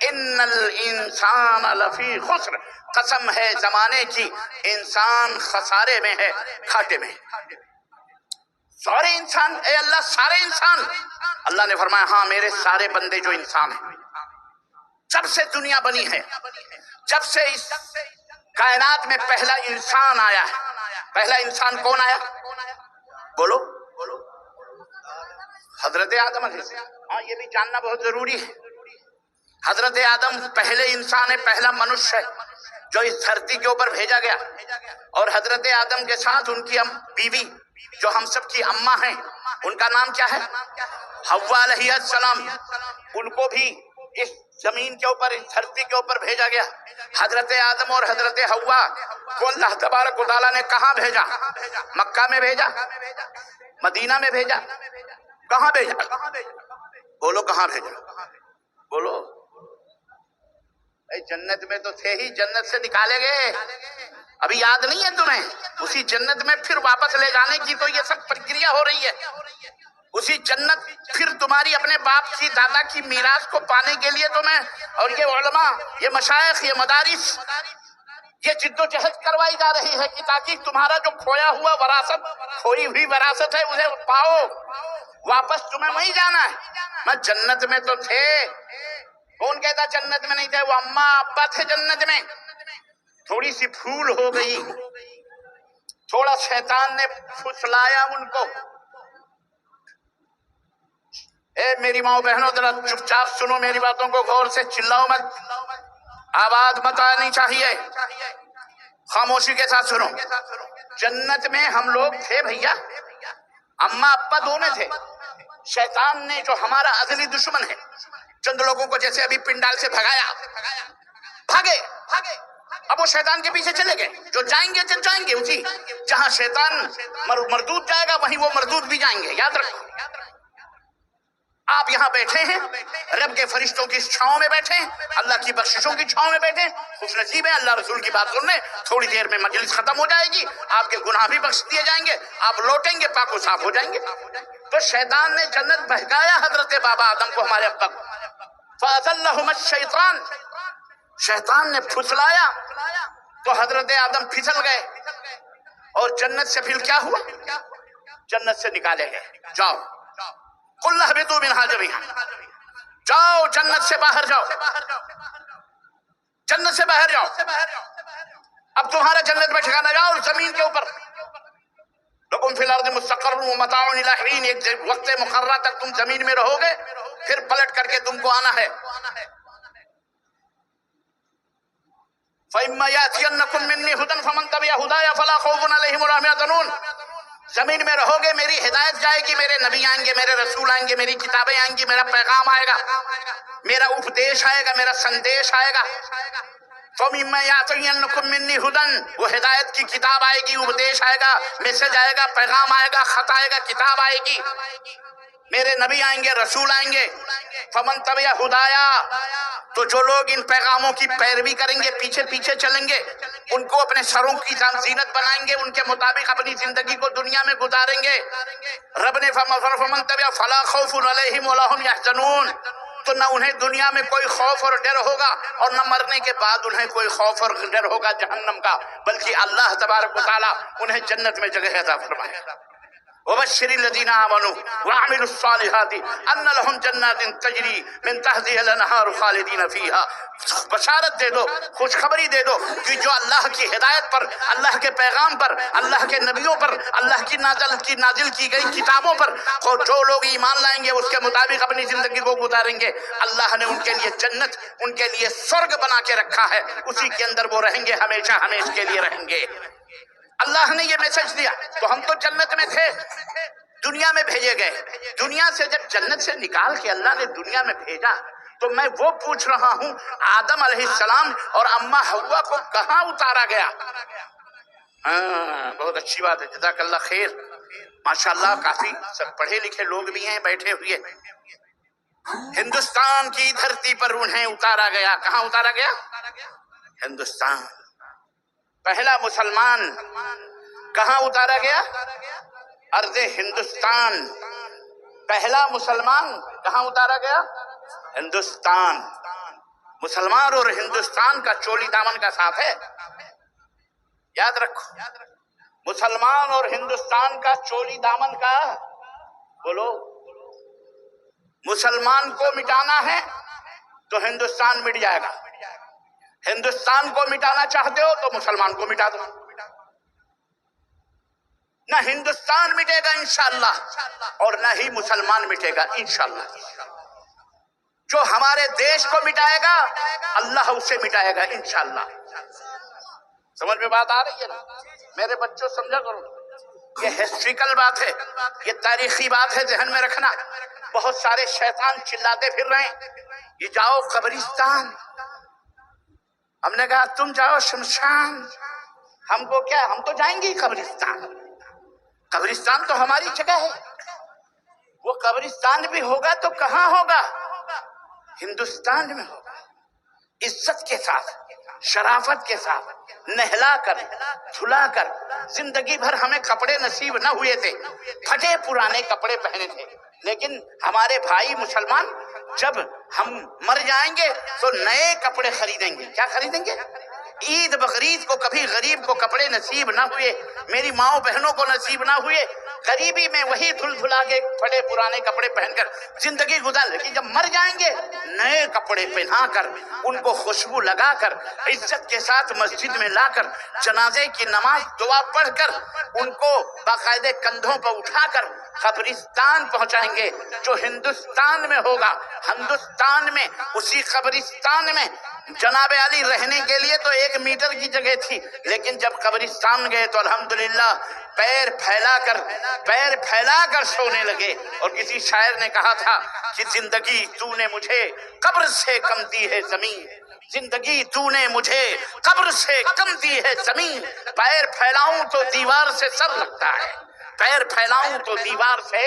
ان الانسان لفی خسر، قسم ہے زمانے کی، انسان خسارے میں ہے، گھاٹے میں۔ سارے انسان، اے اللہ سارے انسان، اللہ نے فرمایا ہاں میرے سارے بندے جو انسان ہیں، جب سے دنیا بنی ہے، جب سے اس کائنات میں پہلا انسان آیا ہے۔ پہلا انسان کون آیا؟ بولو، حضرت آدم علیہ السلام۔ ہاں یہ بھی جاننا بہت ضروری ہے۔ حضرت آدم پہلے انسان ہے، پہلا منش ہے جو اس دھرتی کے اوپر بھیجا گیا، اور حضرت آدم کے ساتھ ان کی بیوی جو ہم سب کی اماں ہیں، ان کا نام کیا ہے؟ حوا علیہ السلام۔ ان کو بھی اس زمین کے اوپر، اس دھرتی کے اوپر بھیجا گیا۔ حضرت آدم اور حضرت حوا کو اللہ تبارک و تعالیٰ نے کہاں بھیجا؟ مکہ میں بھیجا، مدینہ میں بھیجا، کہاں بھیجا؟ بولو کہاں بھیجا؟ بولو۔ جنت میں تو تھے ہی، جنت سے نکالے گئے، ابھی یاد نہیں ہے تمہیں؟ اسی جنت میں پھر واپس لے جانے کی تو یہ سب پرکریا ہو رہی ہے۔ اسی جنت پھر تمہاری اپنے باپ کی، دادا کی میراث کو پانے کے لیے تمہیں، اور یہ علماء، یہ مشائخ، یہ مدارس، یہ جدوجہد کروائی جا رہی ہے کہ تاکہ تمہارا جو کھویا ہوا وراثت، کھوئی ہوئی وراثت ہے، اسے پاؤ، واپس تمہیں وہیں جانا ہے۔ میں جنت میں تو تھے، کون کہتا جنت میں نہیں تھے؟ وہ اماں ابا تھے جنت میں، تھوڑی سی بھول ہو گئی، تھوڑا شیطان نے پھسلایا ان کو۔ اے میری ماؤں بہنوں، ذرا چپ چاپ سنو میری باتوں کو، غور سے، چلاؤ مت، آواز مت آنی چاہیے، خاموشی کے ساتھ سنو۔ جنت میں ہم لوگ تھے بھیا، اماں ابا دونوں تھے۔ شیطان نے جو ہمارا ازلی دشمن ہے، چند لوگوں کو جیسے ابھی پنڈال سے بھگایا، بھاگے، اب وہ شیطان کے پیچھے چلے گئے، جو جائیں گے چل جائیں گے اسی، جہاں شیطان مردود جائے گا وہیں وہ مردود بھی جائیں گے، یاد رکھو۔ آپ یہاں بیٹھے ہیں، رب کے فرشتوں کی چھاؤں میں بیٹھے ہیں، اللہ کی بخششوں کی چھاؤں میں بیٹھے ہیں، خوش نصیب ہیں، اللہ رسول کی بات سننے، تھوڑی دیر میں مجلس ختم ہو جائے گی، آپ کے گناہ بھی بخش دیے جائیں گے، آپ لوٹیں گے، پاک و صاف ہو جائیں گے۔ تو شیطان نے جنت بہکایا حضرت بابا آدم کو، ہمارے ابا کو، فَأَذَلَّهُمَا الشَّيْطَانُ، شیطان نے پھسلایا تو حضرت آدم پھسل گئے، اور جنت سے پھر کیا ہوا؟ جنت سے نکالے گئے، جاؤ قُلْ اهْبِطُوا مِنْهَا جَمِيعًا، جاؤ جنت سے باہر جاؤ، جنت سے باہر جاؤ، اب تمہارا جنت میں ٹھکانا، جاؤ زمین کے اوپر، لَكُمْ فِي الْأَرْضِ مُسْتَقَرٌّ وَمَتَاعٌ إِلَىٰ حِينٍ، ایک وقت مقررہ تک تم زمین میں رہو گے، پھر پلٹ کر کے تم کو آنا ہے۔ فَإِمَّا يَأْتِيَنَّكُم مِّنِّي هُدًى فَمَن تَبِعَ هُدَايَ فَلَا خَوْفٌ عَلَيْهِمْ وَلَا هُمْ يَحْزَنُونَ، زمین میں رہو گے، میری ہدایت جائے گی، میرے نبی آئیں گے، میرے رسول آئیں گے، میری کتابیں آئیں گی، میرا پیغام آئے گا، میرا اپدیش آئے گا، میرا سندیش آئے گا۔ فَمِمَّا يَأْتِيَنَّكُم مِّنِّي هُدًى، وہ ہدایت کی کتاب آئے گی، اپدیش آئے گا، میسج آئے گا، پیغام آئے گا، خط آئے گا، کتاب آئے گی، میرے نبی آئیں گے، رسول آئیں گے۔ فَمَن تَبِعَ هُدَايَا، تو جو لوگ ان پیغاموں کی پیروی کریں گے، پیچھے پیچھے چلیں گے، ان کو اپنے سروں کی زینت بنائیں گے، ان کے مطابق اپنی زندگی کو دنیا میں گزاریں گے، رب نے فَمَن تَبِعَ فَلَا خَوْفٌ عَلَيْهِمْ وَلَا هُمْ يَحْزَنُونَ، تو نہ انہیں دنیا میں کوئی خوف اور ڈر ہوگا، اور نہ مرنے کے بعد انہیں کوئی خوف اور ڈر ہوگا جہنم کا، بلکہ اللہ تبارک و تعالیٰ انہیں جنت میں جگہ عطا فرمائے گا۔ وَبَشِّرِ الَّذِينَ آمَنُوا وَعَمِلُوا الصَّالِحَاتِ أَنَّ لَهُمْ جَنَّاتٍ تَجْرِي مِن تَحْتِهَا الْأَنْهَارُ خَالِدِينَ فِيهَا، بشارت دے دو، خوشخبری دے دو کہ جو اللہ کی ہدایت پر، اللہ کے پیغام پر، اللہ کے نبیوں پر، اللہ کی نازل کی گئی کتابوں پر جو لوگ ایمان لائیں گے، اس کے مطابق اپنی زندگی کو گزاریں گے، اللہ نے ان کے لیے جنت، ان کے لیے سرگ بنا کے رکھا ہے، اسی کے اندر وہ رہیں گے، ہمیشہ ہمیشہ کے لیے رہیں گے۔ اللہ نے یہ میسج دیا، تو ہم تو جنت میں تھے، دنیا میں بھیجے گئے، دنیا سے جب جنت سے نکال کے اللہ نے دنیا میں بھیجا، تو میں وہ پوچھ رہا ہوں، آدم علیہ السلام اور اماں حوا کو کہاں اتارا گیا؟ بہت اچھی بات ہے، جزاک اللہ خیر، ماشاءاللہ کافی سب پڑھے لکھے لوگ بھی ہیں بیٹھے ہوئے۔ ہندوستان کی دھرتی پر انہیں اتارا گیا، کہاں اتارا گیا؟ ہندوستان۔ پہلا مسلمان کہاں اتارا گیا؟ ارض ہندوستان۔ پہلا مسلمان کہاں اتارا گیا؟ ہندوستان۔ مسلمان اور ہندوستان کا چولی دامن کا ساتھ ہے، یاد رکھو، مسلمان اور ہندوستان کا چولی دامن کا، بولو، مسلمان کو مٹانا ہے تو ہندوستان مٹ جائے گا، ہندوستان کو مٹانا چاہتے ہو تو مسلمان کو مٹا دو، نہ ہندوستان مٹے گا انشاءاللہ اور نہ ہی مسلمان مٹے گا انشاءاللہ۔ جو ہمارے دیش کو مٹائے گا اللہ اسے مٹائے گا انشاءاللہ۔ سمجھ میں بات آ رہی ہے نا میرے بچوں؟ سمجھا کرو، یہ ہسٹریکل بات ہے، یہ تاریخی بات ہے، ذہن میں رکھنا۔ بہت سارے شیطان چلاتے پھر رہے ہیں، یہ جاؤ قبرستان، ہم نے کہا تم جاؤ شمشان، ہم کو کیا، ہم تو جائیں گے قبرستان، قبرستان تو ہماری جگہ ہے، وہ قبرستان بھی ہوگا تو کہاں ہوگا؟ ہندوستان میں ہوگا، عزت کے ساتھ، شرافت کے ساتھ، نہلا کر دھلا کر۔ زندگی بھر ہمیں کپڑے نصیب نہ ہوئے تھے، پھٹے پرانے کپڑے پہنے تھے، لیکن ہمارے بھائی مسلمان جب ہم مر جائیں گے تو نئے کپڑے خریدیں گے۔ کیا خریدیں گے؟ عید بقرعید کو کبھی غریب کو کپڑے نصیب نہ ہوئے، میری ماؤں بہنوں کو نصیب نہ ہوئے، غریبی میں وہی دھل دھلا کے پھٹے پرانے کپڑے پہن کر زندگی گزار، لیکن جب مر جائیں گے نئے کپڑے پہنا کر، ان کو خوشبو لگا کر، عزت کے ساتھ مسجد میں لا کر، جنازے کی نماز دعا پڑھ کر، ان کو باقاعدہ کندھوں پر اٹھا کر قبرستان پہنچائیں گے جو ہندوستان میں ہوگا۔ ہندوستان میں اسی قبرستان میں جناب علی رہنے کے لیے تو 1 میٹر کی جگہ تھی، لیکن جب قبرستان گئے تو الحمدللہ پیر پھیلا کر سونے لگے۔ اور کسی شاعر نے کہا تھا کہ زندگی تو نے مجھے قبر سے کم دی ہے زمین، زندگی تو نے مجھے قبر سے کم دی ہے زمین، پیر پھیلاؤں تو دیوار سے سر لگتا ہے، پیر پھیلاؤں تو دیوار سے۔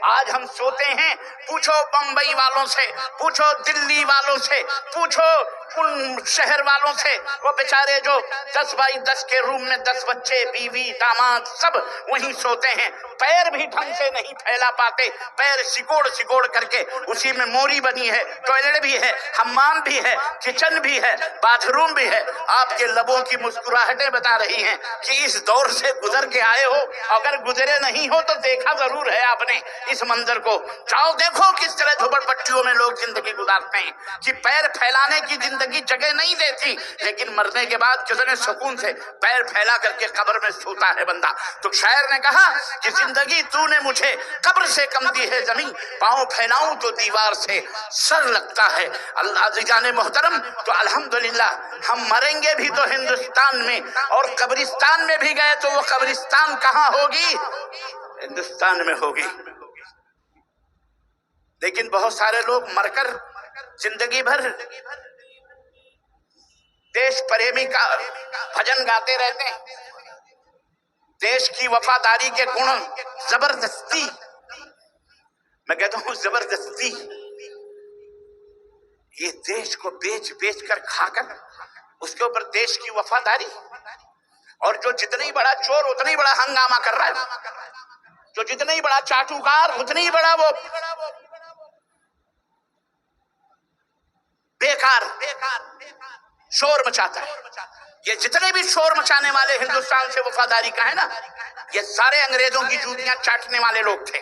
آج ہم سوتے ہیں، پوچھو بمبئی والوں سے، پوچھو دلی والوں سے، پوچھو ان شہر والوں سے، وہ بیچارے جو 10x10 کے روم میں 10 بچے، بیوی، داماد سب وہیں سوتے ہیں، پیر بھی ڈھنگ سے نہیں پھیلا پاتے، پیر سکوڑ کر کے اسی میں موری بنی ہے، ٹوائلٹ بھی ہے، حمام بھی ہے، کچن بھی ہے، باتھ روم بھی ہے۔ آپ کے لبوں کی مسکراہٹیں بتا رہی ہیں کہ اس دور سے گزر کے آئے ہو، اگر گزرے نہیں ہو تو دیکھا ضرور ہے آپ نے اس منظر کو۔ جاؤ دیکھو کس طرح جھوپڑ پٹیوں میں لوگ زندگی گزارتے ہیں کہ پیر پھیلانے کی زندگی جگہ نہیں دیتی، لیکن مرنے کے بعد کتنے سکون سے پیر پھیلا کر کے قبر میں سوتا ہے بندہ۔ تو شاعر نے کہا کہ زندگی تو نے مجھے قبر سے کم دی ہے زمین، پاؤں پھیلاؤں تو دیوار سے سر لگتا ہے۔ اللہ عزیزان محترم، تو الحمدللہ ہم مریں گے بھی تو ہندوستان میں، اور قبرستان میں بھی گئے تو وہ قبرستان کہاں ہوگی؟ ہندوستان میں ہوگی۔ لیکن بہت سارے لوگ مر کر زندگی بھر دیش پریمی کا بھجن گاتے رہتے ہیں، دیش کی وفاداری کے گن، زبردستی، میں کہتا ہوں زبردستی، یہ دیش کو بیچ کر کھا کر اس کے اوپر دیش کی وفاداری، اور جو جتنی بڑا چور اتنی بڑا ہنگامہ کر رہا ہے، جو جتنی بڑا چاٹوکار اتنی بڑا وہ بیکار شور مچاتا ہے۔ یہ جتنے بھی شور مچانے والے ہندوستان سے وفاداری کا ہے نا، یہ سارے انگریزوں کی جوتیاں چاٹنے والے لوگ تھے۔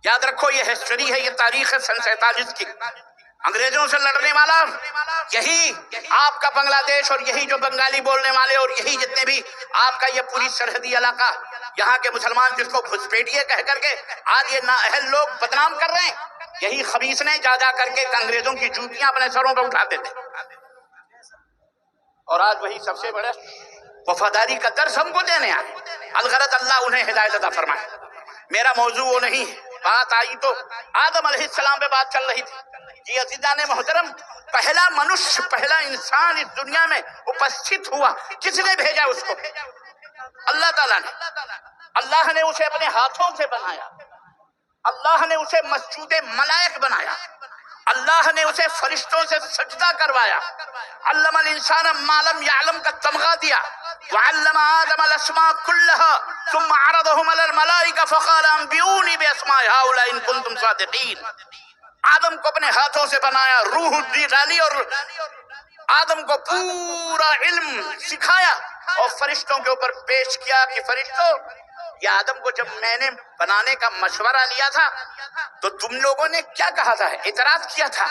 یاد رکھو، یہ ہسٹری ہے، یہ تاریخ ہے سن 47 کی۔ انگریزوں سے لڑنے والا یہی آپ کا بنگلہ دیش، اور یہی جو بنگالی بولنے والے، اور یہی جتنے بھی آپ کا یہ پوری سرحدی علاقہ، یہاں کے مسلمان جس کو گھسپیٹیے کہہ کر کے آج یہ نااہل لوگ بدنام کر رہے ہیں، یہی خبیث نے جا کر کے انگریزوں کی جوتیاں اپنے سروں پہ اٹھاتے تھے۔ اور آج وہی سب سے بڑے وفاداری کا درس ہم کو دینے آئے۔ الغرض اللہ انہیں ہدایت عطا فرمائے۔ میرا موضوع وہ نہیں، بات آئی تو آدم علیہ السلام پہ بات چل رہی تھی۔ جی عزیزان محترم، پہلا منش، پہلا انسان اس دنیا میں اپستھت ہوا، کس نے بھیجا اس کو؟ اللہ تعالیٰ نے۔ اللہ نے اسے اپنے ہاتھوں سے بنایا، اللہ نے اسے مسجود ملائک بنایا، اللہ نے اسے فرشتوں سے سجدہ کروایا، علم الانسان ما لم يعلم کا تمغہ دیا، وعلم آدم الاسماء كلها ثم عرضهم على الملائكة فقال انبئوني باسماء هؤلاء ان كنتم صادقين۔ آدم کو اپنے ہاتھوں سے بنایا، روح دی ڈالی، اور آدم کو پورا علم سکھایا، اور فرشتوں کے اوپر پیش کیا کہ فرشتوں، یہ آدم کو جب میں نے بنانے کا مشورہ لیا تھا تو تم لوگوں نے کیا کہا تھا؟ اعتراض کیا تھا،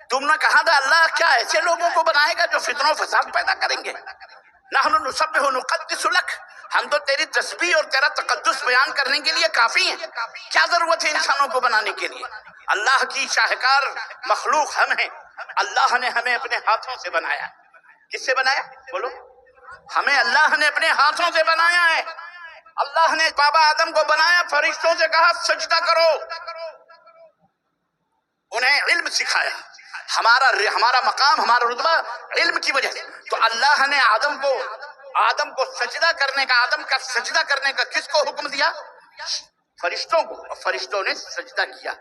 تم نے کہا تھا اللہ کیا ایسے لوگوں کو بنائے گا جو فتنہ و فساد پیدا کریں گے؟ نحن نسبح نقدس لک، ہم تو تیری تسبیح اور تیرا تقدس بیان کرنے کے لیے کافی ہیں، کیا ضرورت ہے انسانوں کو بنانے کے لیے؟ اللہ کی شاہکار مخلوق ہم ہیں، اللہ نے ہمیں اپنے ہاتھوں سے بنایا۔ کس سے بنایا؟ بولو۔ ہمیں اللہ نے اپنے ہاتھوں سے بنایا ہے۔ اللہ نے بابا آدم کو بنایا، فرشتوں سے کہا سجدہ کرو، انہیں علم سکھایا۔ ہمارا مقام، ہمارا رتبہ علم کی وجہ سے۔ تو اللہ نے آدم کو سجدہ کرنے کا، آدم کا سجدہ کرنے کا کس کو حکم دیا؟ فرشتوں کو، اور فرشتوں نے سجدہ کیا۔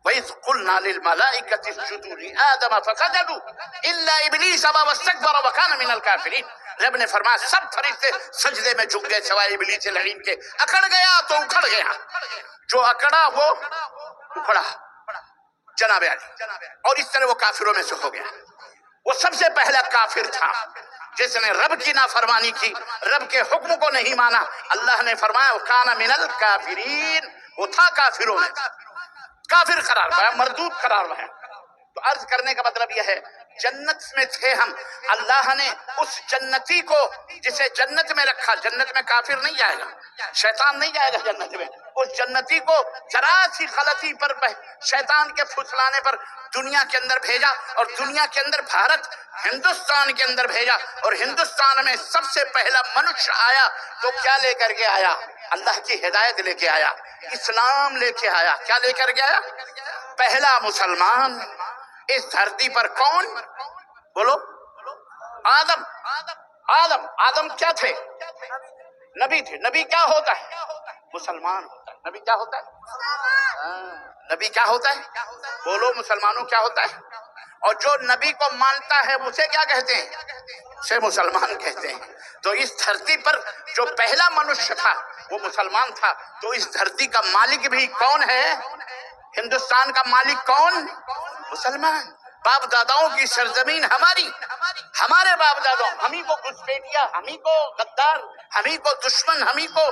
وَإِذْ قُلْنَا لِلْمَلَائِكَةِ اسْجُدُوا لِآدَمَ فَسَجَدُوا إِلَّا إِبْلِيسَ أَبَى وَاسْتَكْبَرَ وَكَانَ مِنَ الْكَافِرِينَ۔ رب نے فرمایا سب فرشتے سجدے میں جھک گئے سوائے ابلیس لعین کے۔ اکڑ گیا تو اکھڑ گیا، جو اکڑا وہ اکھڑا، جناب علی، اور اس طرح وہ کافروں میں سے ہو گیا۔ وہ سب سے پہلا کافر تھا، جس نے رب کی نافرمانی کی، رب کے حکم کو نہیں مانا، اللہ نے فرمایا کان من الکافرین، وہ تھا کافروں میں، کافر قرار پایا، مردود قرار پایا۔ تو عرض کرنے کا مطلب یہ ہے جنت میں تھے ہم، اللہ نے اس جنتی کو جسے جنت میں رکھا، جنت میں کافر نہیں جائے گا، شیطان نہیں جائے گا جنت میں، اس جنتی کو ذرا سی غلطی پر شیطان کے پھسلانے پر دنیا کے اندر بھیجا، اور دنیا کے اندر بھارت ہندوستان کے اندر بھیجا، اور ہندوستان میں سب سے پہلا منشیہ آیا تو کیا لے کر کے آیا؟ اللہ کی ہدایت لے کے آیا، اسلام لے کے آیا۔ کیا لے کر کے آیا؟ پہلا مسلمان اس دھرتی پر کون؟ بولو، آدم۔ آدم کیا تھے؟ نبی تھے۔ نبی کیا ہوتا ہے؟ مسلمان ہوتا ہے۔ نبی کیا ہوتا ہے؟ نبی کیا ہوتا ہے؟ بولو مسلمانوں، کیا ہوتا ہے؟ اور جو نبی کو مانتا ہے اسے کیا کہتے ہیں؟ اسے مسلمان کہتے ہیں۔ تو اس دھرتی پر جو پہلا منشیہ تھا وہ مسلمان تھا، تو اس دھرتی کا مالک بھی کون ہے؟ ہندوستان کا مالک کون؟ مسلمان۔ باپ داداؤں کی سرزمین ہماری، ہمارے باپ داداؤں، ہمیں کو گھسپیٹیا، ہمیں کو غدار، ہمیں کو دشمن، ہمیں کو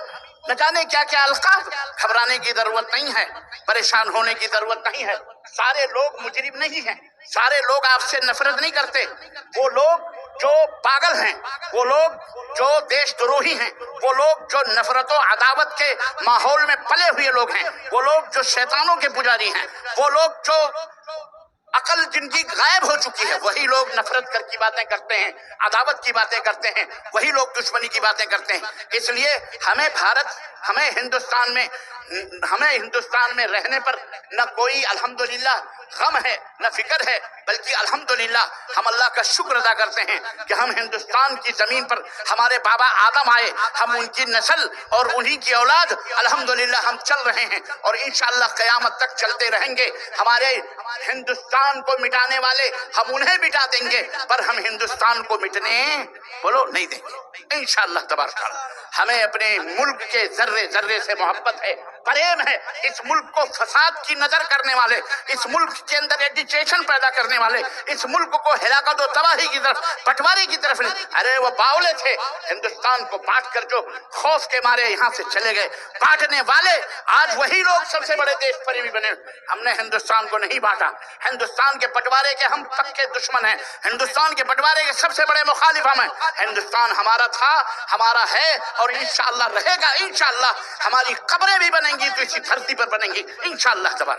نہ جانے کیا کیا القاب۔ گھبرانے کی ضرورت نہیں ہے، پریشان ہونے کی ضرورت نہیں ہے۔ سارے لوگ مجرم نہیں ہیں، سارے لوگ آپ سے نفرت نہیں کرتے۔ وہ لوگ جو پاگل ہیں، وہ لوگ جو دیش دروہی ہیں، وہ لوگ جو نفرت و عداوت کے ماحول میں پلے ہوئے لوگ ہیں، وہ لوگ جو شیطانوں کے پجاری ہیں، وہ لوگ جو عقل جن کی غائب ہو چکی ہے، وہی لوگ نفرت کی باتیں کرتے ہیں، عداوت کی باتیں کرتے ہیں، وہی لوگ دشمنی کی باتیں کرتے ہیں۔ اس لیے ہمیں ہندوستان میں رہنے پر نہ کوئی الحمدللہ غم ہے، نہ فکر ہے، بلکہ الحمدللہ ہم اللہ کا شکر ادا کرتے ہیں کہ ہم ہندوستان کی زمین پر ہمارے بابا آدم آئے، ہم ان کی نسل اور انہی کی اولاد الحمدللہ ہم چل رہے ہیں، اور انشاءاللہ قیامت تک چلتے رہیں گے۔ ہمارے ہندوستان کو مٹانے والے ہم انہیں مٹا دیں گے، پر ہم ہندوستان کو مٹنے بولو نہیں دیں گے انشاءاللہ تبارک تعالیٰ۔ ہمیں اپنے ملک کے ذرے ذرے سے محبت ہے، پریم ہے۔ اس ملک کو فساد کی نظر کرنے والے، اس ملک کے اندر ایجیٹیشن پیدا کرنے والے، اس ملک کو ہلاکت و تباہی کی طرف، بٹوارے کی طرف لے، ارے وہ باولے تھے ہندوستان کو بانٹ کر جو خوف کے مارے یہاں سے چلے گئے۔ بانٹنے والے آج وہی لوگ سب سے بڑے دیش پریمی بنے۔ ہم نے ہندوستان کو نہیں بانٹا، ہندوستان کے بٹوارے کے ہم پکے دشمن ہیں، ہندوستان کے بٹوارے کے سب سے بڑے مخالف ہم ہیں۔ ہندوستان ہمارا تھا، ہمارا ہے، اور انشاءاللہ رہے گا۔ انشاءاللہ ہماری قبریں بھی بنیں گی تو اسی دھرتی پر بنیں گی انشاءاللہ تبارک۔